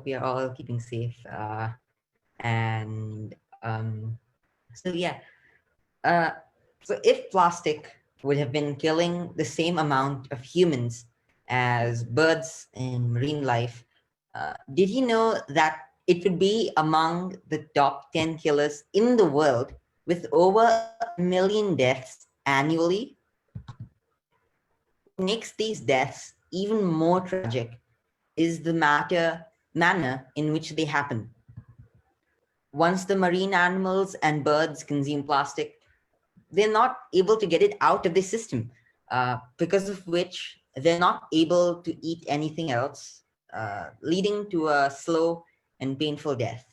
hope you're all keeping safe. And so yeah, uh, so if plastic would have been killing the same amount of humans as birds and marine life, did you know that it would be among the top 10 killers in the world with over a million deaths annually? What makes these deaths even more tragic is the manner in which they happen. Once the marine animals and birds consume plastic, they're not able to get it out of the system, because of which they're not able to eat anything else, leading to a slow and painful death.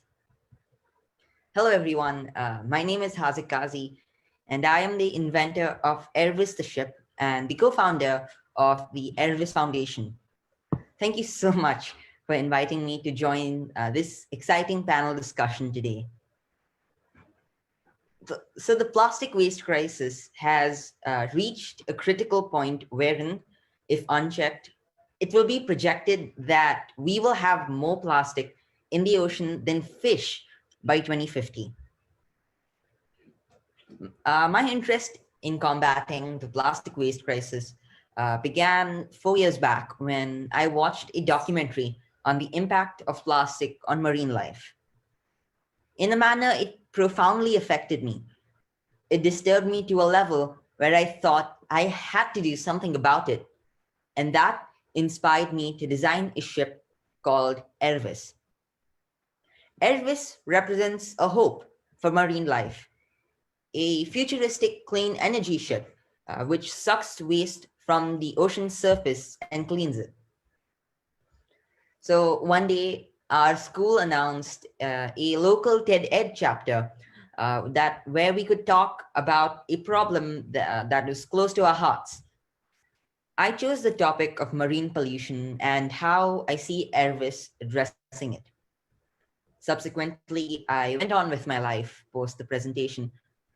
Hello, everyone. My name is Haaziq Kazi, and I am the inventor of Ervis the ship and the co-founder of the Ervis Foundation. Thank you so much for inviting me to join this exciting panel discussion today. So the plastic waste crisis has reached a critical point wherein, if unchecked, it will be projected that we will have more plastic in the ocean than fish by 2050. My interest in combating the plastic waste crisis began 4 years back when I watched a documentary on the impact of plastic on marine life. In a manner, it profoundly affected me. It disturbed me to a level where I thought I had to do something about it. And that inspired me to design a ship called Ervis. Ervis represents a hope for marine life, a futuristic clean energy ship which sucks waste from the ocean's surface and cleans it. So one day, our school announced a local TED Ed chapter that where we could talk about a problem that was close to our hearts. I chose the topic of marine pollution and how I see Ervis addressing it. Subsequently, I went on with my life post the presentation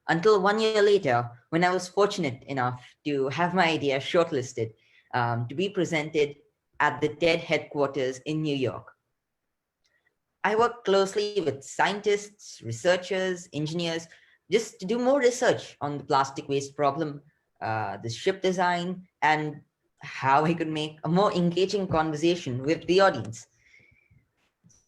until 1 year later, when I was fortunate enough to have my idea shortlisted to be presented at the TED headquarters in New York. I work closely with scientists, researchers, engineers, just to do more research on the plastic waste problem, the ship design, and how I could make a more engaging conversation with the audience.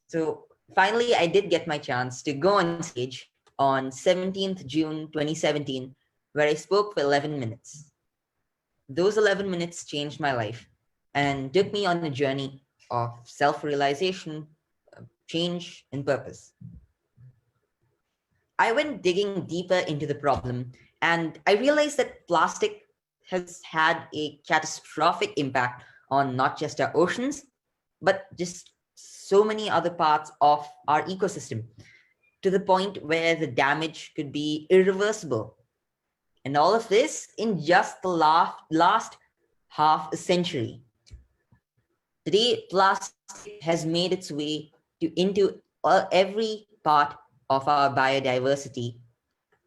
So finally, I did get my chance to go on stage on 17th June 2017, where I spoke for 11 minutes. Those 11 minutes changed my life and took me on a journey of self-realization, change, and purpose. I went digging deeper into the problem, and I realized that plastic has had a catastrophic impact on not just our oceans, but just so many other parts of our ecosystem, to the point where the damage could be irreversible. And all of this in just the last half a century. Today, plastic has made its way into every part of our biodiversity,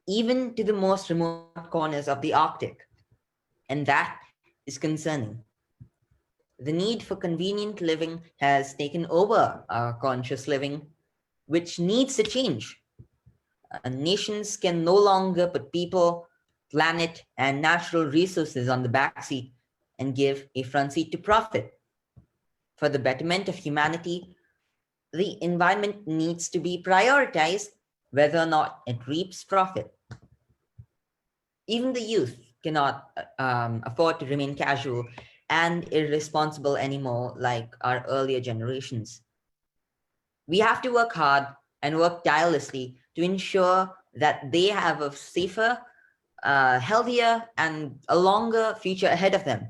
even to the most remote corners of the Arctic. And that is concerning. The need for convenient living has taken over our conscious living, which needs to change. Nations can no longer put people, planet, and natural resources on the backseat and give a front seat to profit. For the betterment of humanity, the environment needs to be prioritized whether or not it reaps profit. Even the youth cannot afford to remain casual and irresponsible anymore like our earlier generations. We have to work hard and work tirelessly to ensure that they have a safer, healthier, and a longer future ahead of them,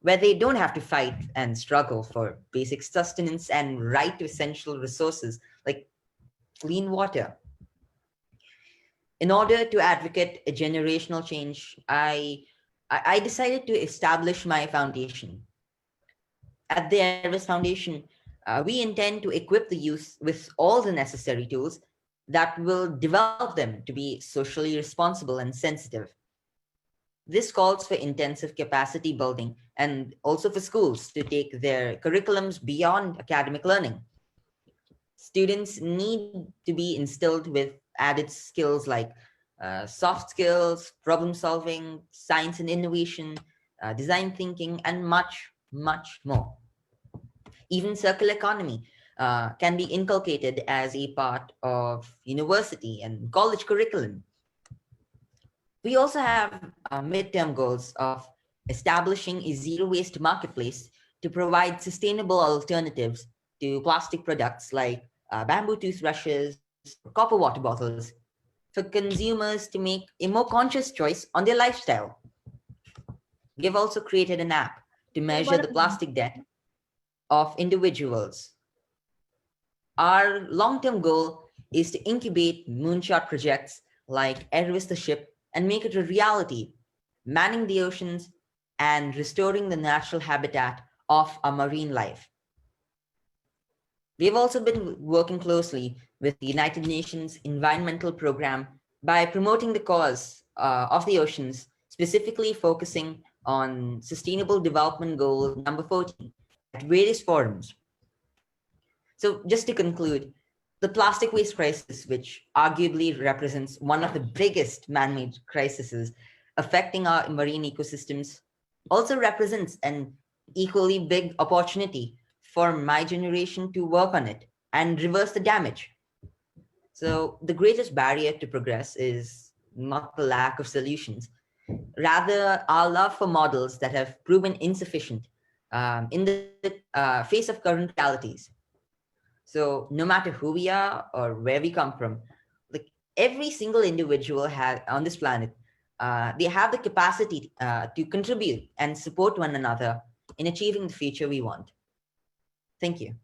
where they don't have to fight and struggle for basic sustenance and right to essential resources like clean water. In order to advocate a generational change, I decided to establish my foundation. At the Ervis Foundation, we intend to equip the youth with all the necessary tools that will develop them to be socially responsible and sensitive. This calls for intensive capacity building and also for schools to take their curriculums beyond academic learning. Students need to be instilled with added skills like soft skills, problem solving, science and innovation, design thinking, and much, much more. Even circular economy can be inculcated as a part of university and college curriculum. We also have midterm goals of establishing a zero waste marketplace to provide sustainable alternatives to plastic products like bamboo toothbrushes, copper water bottles, for consumers to make a more conscious choice on their lifestyle. We have also created an app to measure the plastic debt of individuals. Our long-term goal is to incubate moonshot projects like Ervis the ship and make it a reality, manning the oceans and restoring the natural habitat of our marine life. We've also been working closely with the United Nations Environmental Program by promoting the cause of the oceans, specifically focusing on Sustainable Development Goal number 14 at various forums. So just to conclude, the plastic waste crisis, which arguably represents one of the biggest man-made crises affecting our marine ecosystems, also represents an equally big opportunity for my generation to work on it and reverse the damage. So the greatest barrier to progress is not the lack of solutions, rather our love for models that have proven insufficient in the face of current realities. So no matter who we are or where we come from, like every single individual has on this planet, they have the capacity to contribute and support one another in achieving the future we want. Thank you.